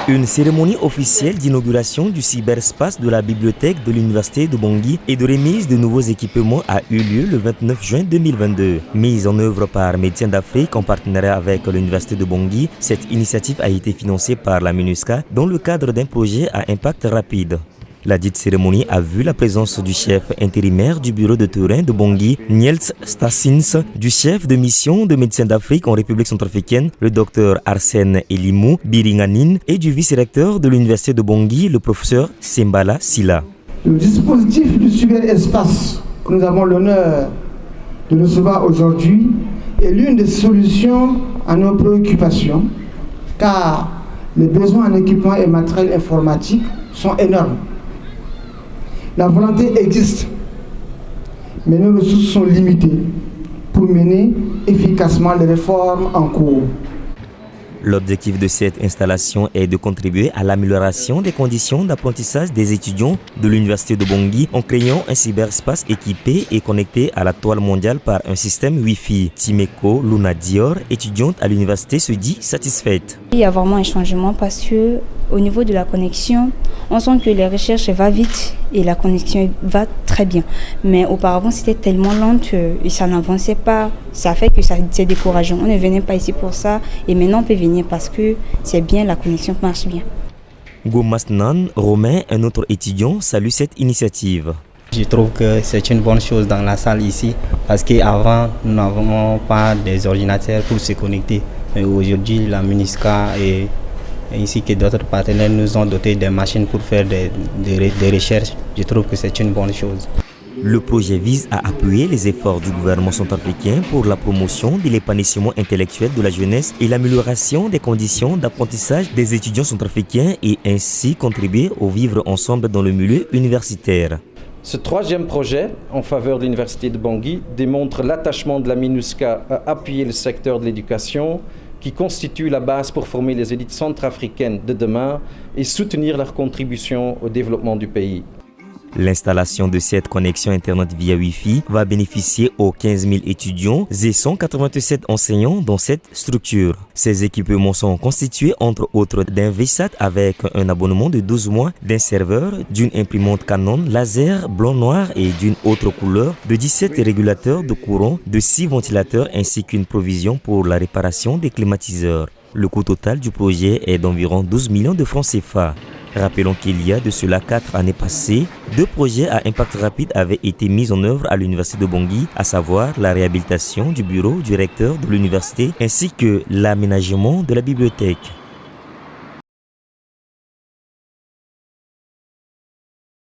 Une cérémonie officielle d'inauguration du cyberspace de la bibliothèque de l'université de Bangui et de remise de nouveaux équipements a eu lieu le 29 juin 2022. Mise en œuvre par Médecins d'Afrique en partenariat avec l'université de Bangui, cette initiative a été financée par la MINUSCA dans le cadre d'un projet à impact rapide. La dite cérémonie a vu la présence du chef intérimaire du bureau de terrain de Bangui, Niels Stassins, du chef de mission de Médecins d'Afrique en République centrafricaine, le docteur Arsène Elimou Biringanine, et du vice-recteur de l'université de Bangui, le professeur Sembala Silla. Le dispositif du cyberespace que nous avons l'honneur de recevoir aujourd'hui est l'une des solutions à nos préoccupations, car les besoins en équipement et matériel informatique sont énormes. La volonté existe, mais nos ressources sont limitées pour mener efficacement les réformes en cours. L'objectif de cette installation est de contribuer à l'amélioration des conditions d'apprentissage des étudiants de l'université de Bangui en créant un cyberspace équipé et connecté à la toile mondiale par un système Wi-Fi. Timeko Luna Dior, étudiante à l'université, se dit satisfaite. Il y a vraiment un changement parce que au niveau de la connexion, on sent que les recherches vont vite et la connexion va très bien. Mais auparavant, c'était tellement lent et ça n'avançait pas. Ça fait que c'est décourageant. On ne venait pas ici pour ça et maintenant on peut venir parce que c'est bien, la connexion marche bien. Gomasnan Romain, un autre étudiant, salue cette initiative. Je trouve que c'est une bonne chose dans la salle ici parce qu'avant, nous n'avons pas des ordinateurs pour se connecter. Mais aujourd'hui, la MINUSCA ainsi que d'autres partenaires nous ont doté des machines pour faire des recherches. Je trouve que c'est une bonne chose. Le projet vise à appuyer les efforts du gouvernement centrafricain pour la promotion de l'épanouissement intellectuel de la jeunesse et l'amélioration des conditions d'apprentissage des étudiants centrafricains et ainsi contribuer au vivre ensemble dans le milieu universitaire. Ce troisième projet en faveur de l'université de Bangui démontre l'attachement de la MINUSCA à appuyer le secteur de l'éducation qui constitue la base pour former les élites centrafricaines de demain et soutenir leur contribution au développement du pays. L'installation de cette connexion Internet via Wi-Fi va bénéficier aux 15 000 étudiants et 187 enseignants dans cette structure. Ces équipements sont constitués entre autres d'un VSAT avec un abonnement de 12 mois, d'un serveur, d'une imprimante Canon laser blanc-noir et d'une autre couleur, de 17 régulateurs de courant, de 6 ventilateurs ainsi qu'une provision pour la réparation des climatiseurs. Le coût total du projet est d'environ 12 millions de francs CFA. Rappelons qu'il y a de cela 4 années passées, 2 projets à impact rapide avaient été mis en œuvre à l'université de Bangui, à savoir la réhabilitation du bureau du recteur de l'université ainsi que l'aménagement de la bibliothèque.